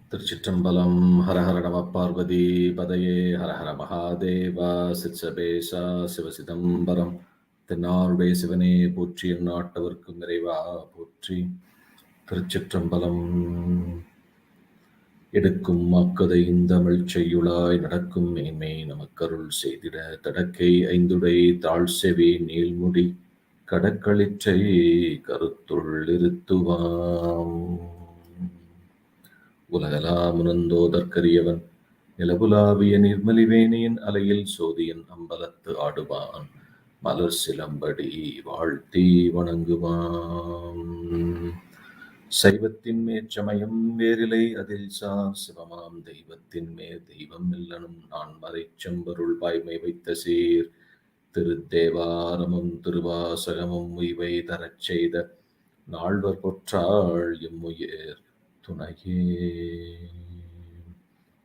Thiruchitrambalam, Hara Hara Nama Parvati, Padaye, Hara Hara Mahadeva, Sitsabesa, Sivasidambaram, Tenarve Sivane, Putri, Nattavarkum Nereva, Putri, Thiruchitrambalam, எடுக்கும் மாக்கதை இந்தமிழ் செய்யுளாய் நடக்கும் மேன்மை நமக்கருள் செய்திட தடக்கை ஐந்துடை தாழ்செவி நீள்முடி கடக்களிற்றை கருத்துள் இருத்துவாம் உலகலாமுனந்தோதற்கரியவன் நிலவுலாவிய நிர்மலிவேணியின் அலையில் சோதியன் அம்பலத்து ஆடுவான் மலர் சிலம்படி வாழ்த்தி வணங்குவான் சைவத்தின் மேற்சமயம் வேறிலை அதில் சார் சிவமாம் தெய்வத்தின் மேற் தெய்வம் இல்லனும் நான் மறைச்செம்பருள் வாய்மை வைத்த சீர் திருத்தேவாரமும் திருவாசகமும் உய்வை தரச் செய்த நால்வர் பொற்றாள் எம்முயிர் துணையே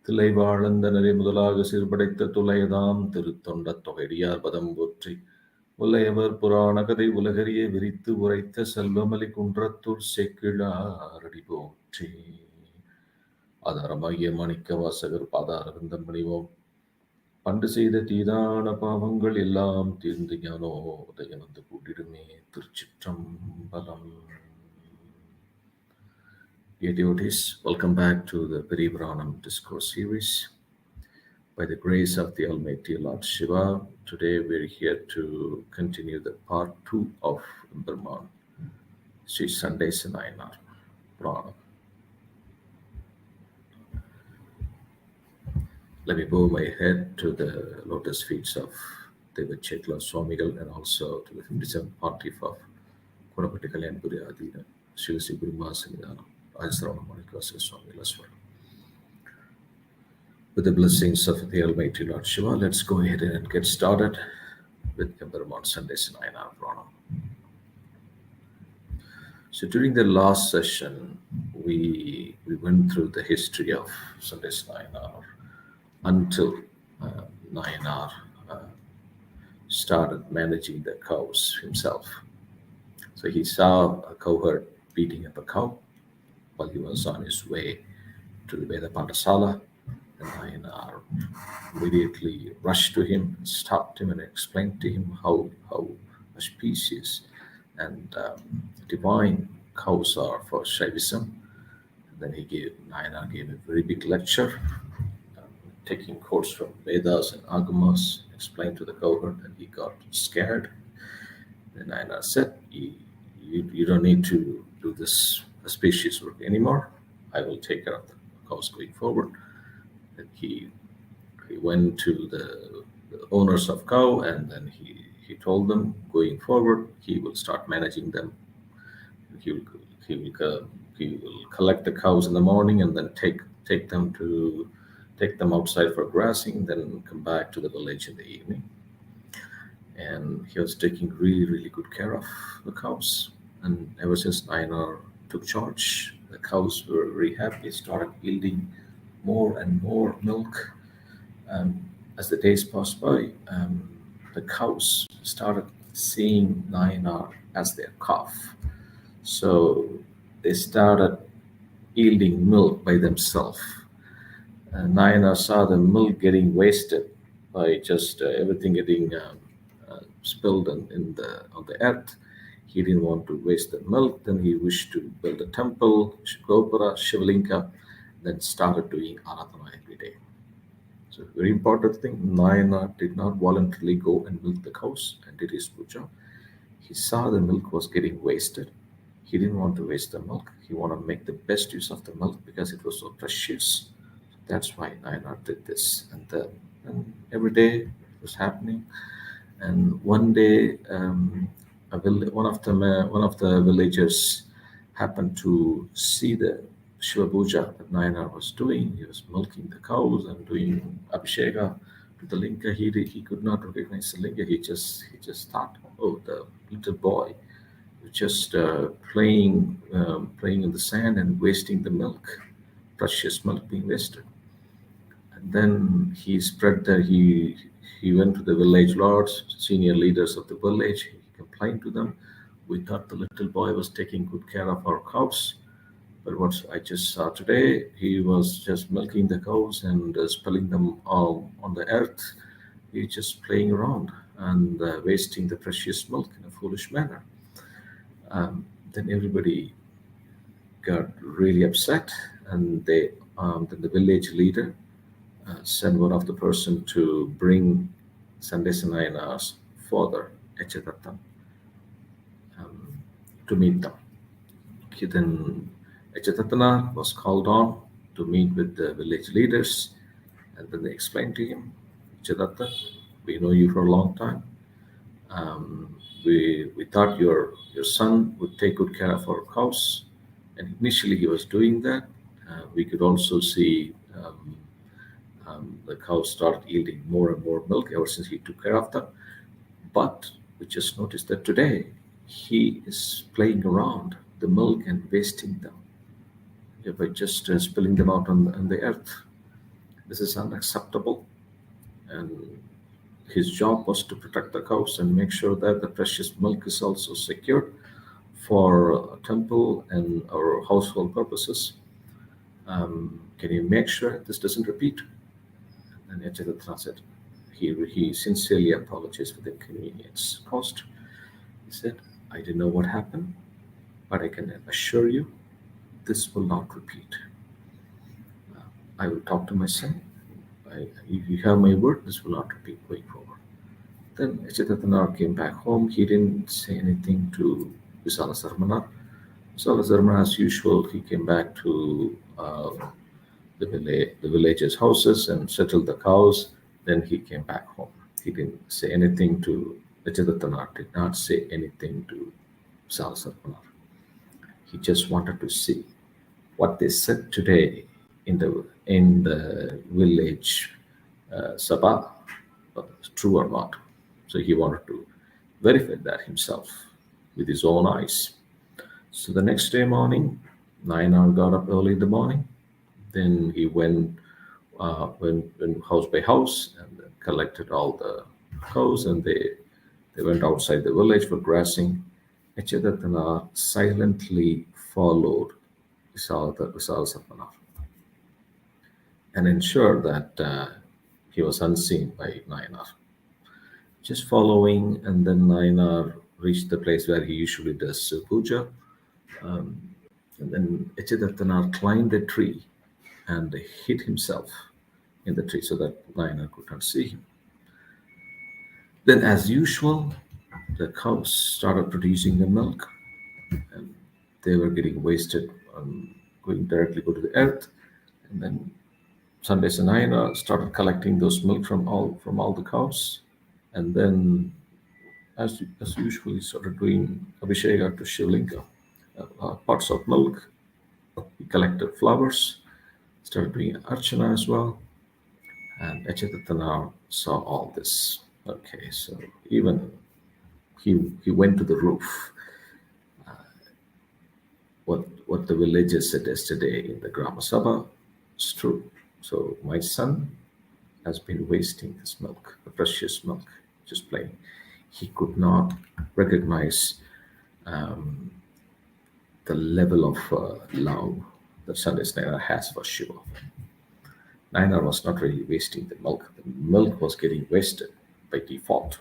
தில்லைவாழந்தனரை முதலாக சீர்படைத்த துளையதாம் திருத்தொண்ட தொகைடியார் பதம் போற்றி உலையவர் புராண கதை உலகறிய விரித்து உரைத்த செல்வமலி குன்றத்தூர் செக்கிழாரடி போற்றி ஆதாரமாகிய மாணிக்க வாசகர் பாதாரவிந்தம் பணிவோம் பண்டு செய்த தீதான பாவங்கள் எல்லாம் தீர்ந்து nano உதயனந்து கூட்டிடுமே Thiruchitrambalam. Dear devotees, welcome back to the Periyapuranam Discourse series. By the grace of the Almighty Lord Siva, today we're here to continue the part 2 of Brahman, Sri Sandeswara Nayanar Puranam. Let me bow my head to the lotus feet of Thiruchitrambalam Swamigal and also to the 57th pontiff of Gomathinayagam Periyapuranam English Discourse. With the blessings of the Almighty Lord Siva, let's go ahead and get started with Brahman Sandeswara Nayanar Puranam. So during the last session, we went through the history of Sandeswara Nayanar until Nayanar started managing the cows himself. So he saw a cowherd beating up a cow while he was on his way to the Veda Pathasala. And Nayanar immediately rushed to him, stopped him, and explained to him how auspicious and divine cows are for Shaivism. And then Nayanar gave a very big lecture, taking quotes from Vedas and Agamas, explained to the cowherd, and he got scared. Then Nayanar said, you don't need to do this auspicious work anymore. I will take care of the cows going forward. And he went to the owners of cow, and then he told them, going forward, he will start managing them. He will collect the cows in the morning and then take them outside for grazing, then come back to the village in the evening. And he was taking really, really good care of the cows. And ever since Nayanar took charge, the cows were very happy, started yielding more and more milk. As the days passed by, the cows started seeing Nayanar as their calf. So they started yielding milk by themselves. Nayanar saw the milk getting wasted by just everything getting spilled on the earth. He didn't want to waste the milk. Then he wished to build a temple, Gopura, Shivalinga, then started doing Aradhana every day. So very important thing, Nayanar did not voluntarily go and milk the cows and did his puja. He saw the milk was getting wasted. He didn't want to waste the milk. He wanted to make the best use of the milk because it was so precious. That's why Nayanar did this. And every day it was happening. And one day, one of the villagers happened to see the Shiva Puja that Nayanar was doing. He was milking the cows and doing Abhisheka to the linga. He could not recognize the linga. He just thought, oh, the little boy was just playing in the sand and wasting the milk, precious milk being wasted. And then he spread that he went to the village lords, senior leaders of the village. He complained to them, we thought the little boy was taking good care of our cows, But what I just saw today, he was just milking the cows and spilling them all on the earth. He's just playing around and wasting the precious milk in a foolish manner. Then everybody got really upset, and then the village leader sent one of the person to bring Sandeswara's father, Echadatta, to meet them. Then Echadatta was called on to meet with the village leaders, and then they explained to him, Echadatta, we know you for a long time. We thought your son would take good care of our cows, and initially he was doing that. We could also see the cows started yielding more and more milk ever since he took care of them. But we just noticed that today he is playing around the milk and wasting them, by just spilling them out on the earth. This is unacceptable, and his job was to protect the cows and make sure that the precious milk is also secured for temple and our household purposes. Can you make sure this doesn't repeat? And Echadatta said, he sincerely apologized for the inconvenience caused. He said, I didn't know what happened, but I can assure you this will not repeat. I will talk to my son. If you have my word, this will not repeat going forward. Then Echadatta came back home. He didn't say anything to Visala Sarmanar. Visala Sarmanar, as usual, he came back to the villagers' houses and settled the cows. Then he came back home. He didn't say anything to Echadatta, did not say anything to Visala Sarmanar. He just wanted to see what they said today in the village sabha, true or not. So he wanted to verify that himself with his own eyes. So the next day morning, Nayanar got up early in the morning. Then he went house by house and collected all the cows, and they went outside the village for grazing. Echadatta silently followed Visala Sarmanar and ensured that he was unseen by Nayanar. Just following, and then Nayanar reached the place where he usually does puja. And then Echadatta climbed a tree and hid himself in the tree so that Nayanar could not see him. Then, as usual, the cows started producing the milk, and they were getting wasted, going directly to the earth. And then Sandeswara started collecting those milk from all the cows, and then, as usual, he started doing abhisheka to Shivlinga, pots of milk. He collected flowers, started doing archana as well, and Echadatta saw all this. Okay, so even he went to the roof. What the villagers said yesterday in the Grama Sabha is true. So my son has been wasting his milk, the precious milk, just playing. He could not recognize the level of love that Sandeswara has for Shiva. Nayanar was not really wasting the milk. The milk was getting wasted by default.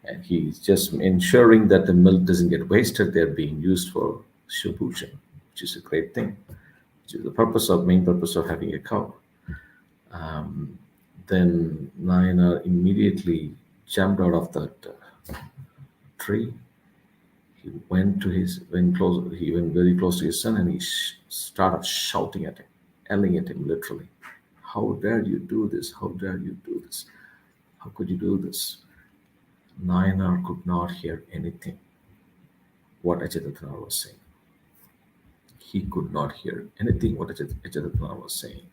And he's just ensuring that the milk doesn't get wasted. They're being used for Shiva Puja, which is a great thing, which is the main purpose of having a cow. Then Nayanar immediately jumped out of that tree. He went very close to his son, and he started shouting at him, yelling at him literally. How dare you do this? How dare you do this? How could you do this? Nayanar could not hear anything what Echadatta was saying. He could not hear anything what Echadatta was saying.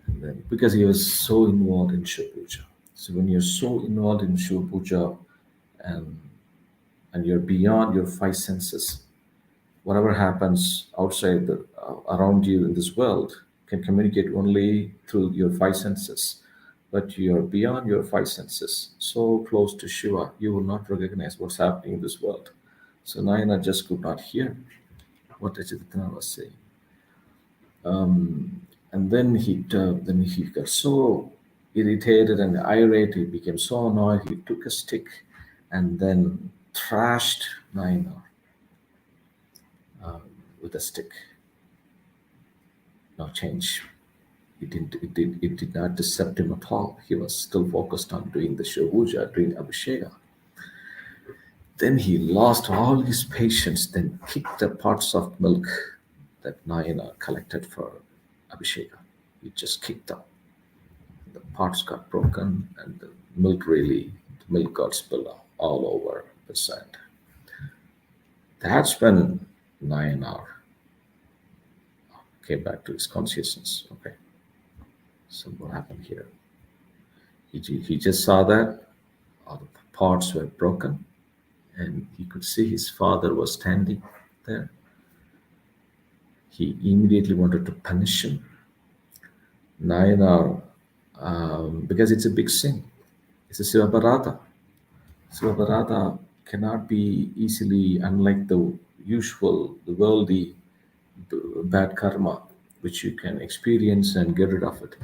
And then, because he was so involved in Shiva Puja. So when you're so involved in Shiva Puja and you're beyond your five senses, whatever happens outside around you in this world can communicate only through your five senses. But you're beyond your five senses, so close to Shiva, you will not recognize what's happening in this world. So Nayanar just could not hear what Eshana was saying. And then he got so irritated and irate. He became so annoyed. He took a stick and then thrashed Nayanar with a stick. No change. It did not disturb him at all. He was still focused on doing the Shivapuja, doing Abhisheka. Then he lost all his patience, then kicked the pots of milk that Nayanar collected for Abhisheka. He just kicked them. The pots got broken and the milk got spilled all over the sand. That's when Nayanar came back to his consciousness. Okay, so what happened here? He just saw that all the pots were broken and he could see his father was standing there. He immediately wanted to punish him. Nayanar, because it's a big sin. It's a Siva Parada. Siva Parada cannot be easily, unlike the usual, the worldly bad karma, which you can experience and get rid of it.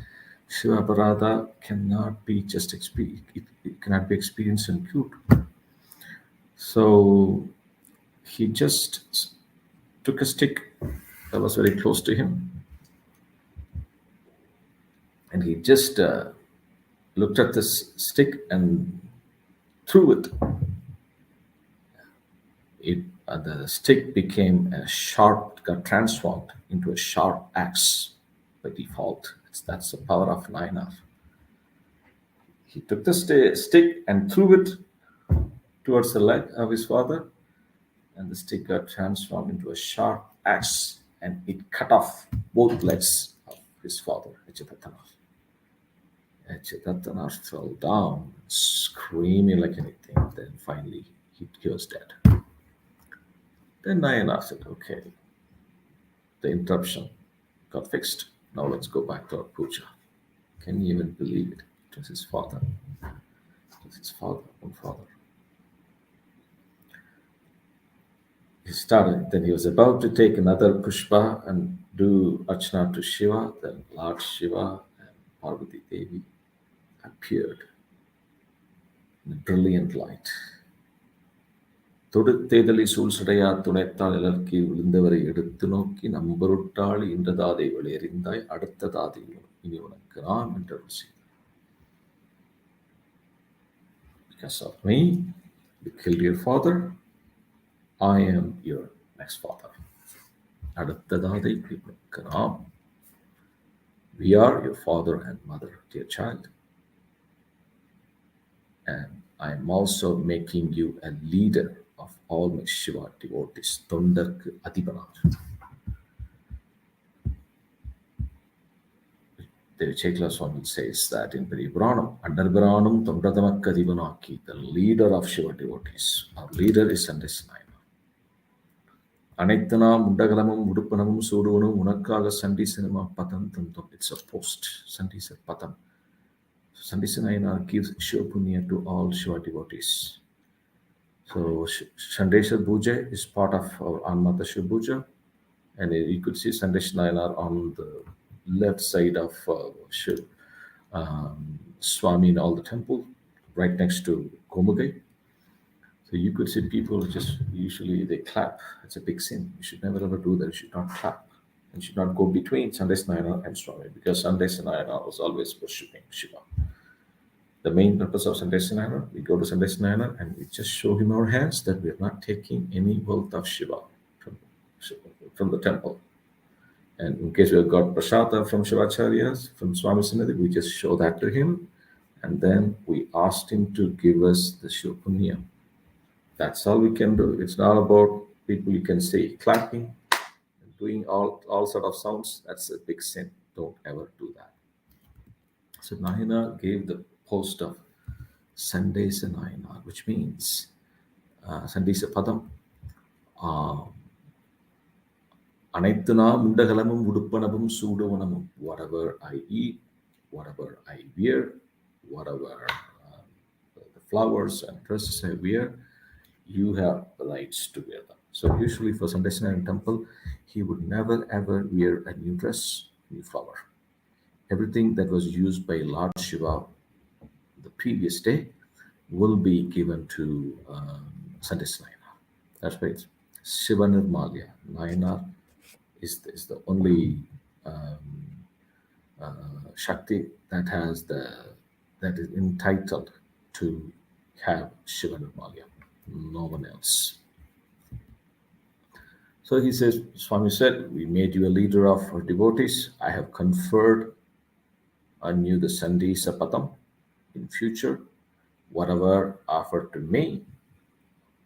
Siva Parada cannot be just it cannot be experienced and cured. So he just took a stick that was very close to him, and he just looked at this stick and threw it. The stick became got transformed into a sharp axe by default. That's the power of Nayanar. He took the stick and threw it towards the leg of his father, and the stick got transformed into a sharp axe, and it cut off both legs of his father, Eshana. Eshana fell down, screaming like anything. Then finally, he was dead. Then Nayanar said, okay, the interruption got fixed. Now let's go back to our puja. Can you even believe it? It was his father. It was his father, own father. He started, then he was about to take another pushpa and do archana to Shiva. Then Lord Shiva and Parvati Devi appeared in a brilliant light. தொடுத்தேதலை சூழ்சடையா துணைத்தாள் இலர்க்கி விழுந்தவரை எடுத்து நோக்கி நம்பருட்டாள் இன்ற தாதை வெளியறிந்தாய் அடுத்த தாதை இனி உனக்கு நான் என்று செய்தார். Because of me, you killed your father. I am your next father. அடுத்த தாதை உனக்கு நாம். We are your father and mother, dear child. And I am also making you a leader of all my Shiva devotees. Tondarku Adipanar. The Chekla Swami says that in Periyapuranam, Puranam Tondadamakka Adipanaki, the leader of Shiva devotees. Our leader is Sandeswara. Anaitanam Mundagalamum Udupanamum Suduvanum Unakaga Sandesanama Patam Tantam. It's a post. Sandesa Patam. Nayanar gives Shiva Punya to all Shiva devotees. So Sandeswara Puja is part of our Anmata Shiva Puja, and you could see Sandeswara Nayanar on the left side of Shiva Swami in all the temple, right next to Gomathinayagam. So you could see people just usually they clap. It's a big sin. You should never ever do that. You should not clap. You should not go between Sandeswara Nayanar and Swami, because Sandeswara Nayanar was always worshipping Shiva. The main purpose of Sandeswara Nayanar, we go to Sandeswara Nayanar and we just show him our hands that we are not taking any wealth of Shiva from the temple. And in case we have got prasada from Shivacharyas, from Swami Sinadi, we just show that to him, and then we asked him to give us the Shiva Punya. That's all we can do. It's not about people you can say clapping, doing all sort of sounds. That's a big sin. Don't ever do that. So Nayanar gave the post of Sandeswara Nayanar, which means Sandeswara Padam. Anaithanam Mundagalamum Udupanamum Sudavanamum. Whatever I eat, whatever I wear, whatever the flowers and dresses I wear, you have the rights to wear them. So usually for Sandeswara temple, he would never ever wear a new dress, new flower. Everything that was used by Lord Shiva the previous day will be given to Sandeswara. That's right. Shiva Nirmalya. Nayanar is the only Shakti that is entitled to have Shiva Nirmalya. No one else. So he says, Swami said, we made you a leader of our devotees. I have conferred on you the Sandi Sapatam. In future, whatever offered to me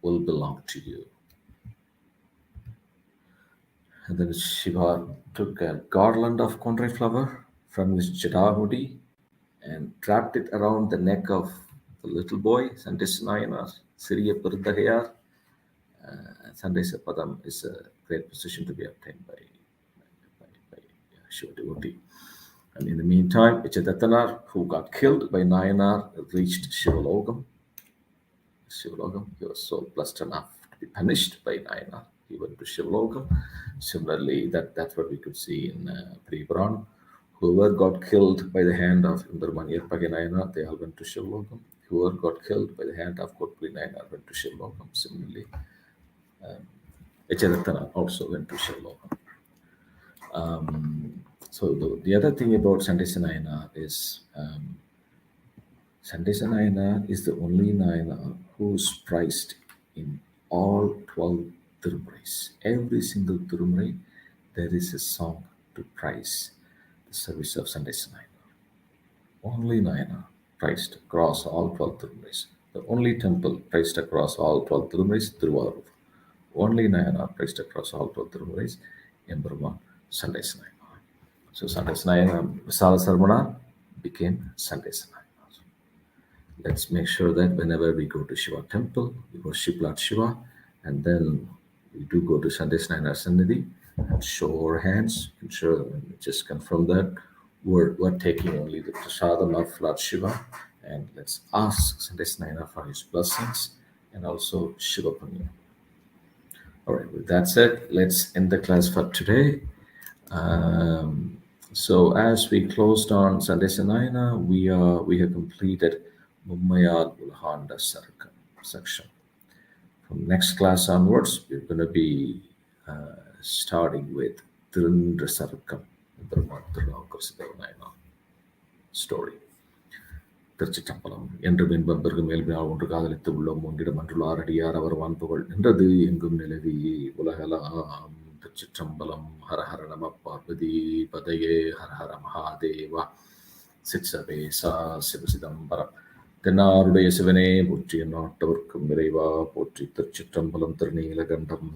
will belong to you. And then Shiva took a garland of Kondrai flower from his Jadamudi and wrapped it around the neck of the little boy, Nayanar, Siriya Purdahayar. Sandeswara is a great position to be obtained by Shiva devotee. And in the meantime, Ichadatanar, who got killed by Nayanar, reached Shivalogam. He was so blessed enough to be punished by Nayanar. He went to Shivalogam. Similarly, that's what we could see in Periyapuranam. Whoever got killed by the hand of Indramaniyar Nayanar, they all went to Shivalogam. Whoever got killed by the hand of Kotpuri Nayanar went to Shivalogam. Similarly, Echadattana also went to Shivalogam. So the other thing about Sandeswara is Sandeswara is the only Nayanar who is priced in all 12 Tirumurais. Every single Tirumurai, there is a song to praise the service of Sandeswara. Only Nayanar priced across all 12 Tirumurais. The only temple priced across all 12 Tirumurais, Thiruvalur. Only Nayanar priced across all 12 Tirumurais, Emperor Sandeswara. So Sandeswara Visala Sarvana became Sandeswara. Let's make sure that whenever we go to Shiva temple, we worship Lord Shiva, and then we do go to Sandeswara Sannidhi and show our hands. Ensure just confirm that we're taking only the prasadam of Lord Shiva, and let's ask Sandeswara for his blessings and also Shiva Punya. All right, with that said, let's end the class for today. So as we closed on Sandeswara, we have completed Mummayal Ulhanda section. From next class onwards, we're going to be starting with Tirundra Sarkam, story. Thiruchitrambalam என்று பின்பம் பெருகும் மேல்பினால் ஒன்று காதலித்து உள்ளம் ஒன்றிடம் அன்றுள்ளார் அடியார் அவர் வான்புகழ் நின்றது எங்கும் நிலவி உலகலாம் திருச்சிற்றம்பலம் ஹர ஹர நம பார்வதி பதையே ஹர ஹர மகாதேவா சிற்சபேசா சிவசிதம்பரம் தென்னாருடைய சிவனே போற்றி நாட்டவர்க்கும் விரைவா போற்றி திருச்சிற்றம்பலம் திருநீலகண்டம்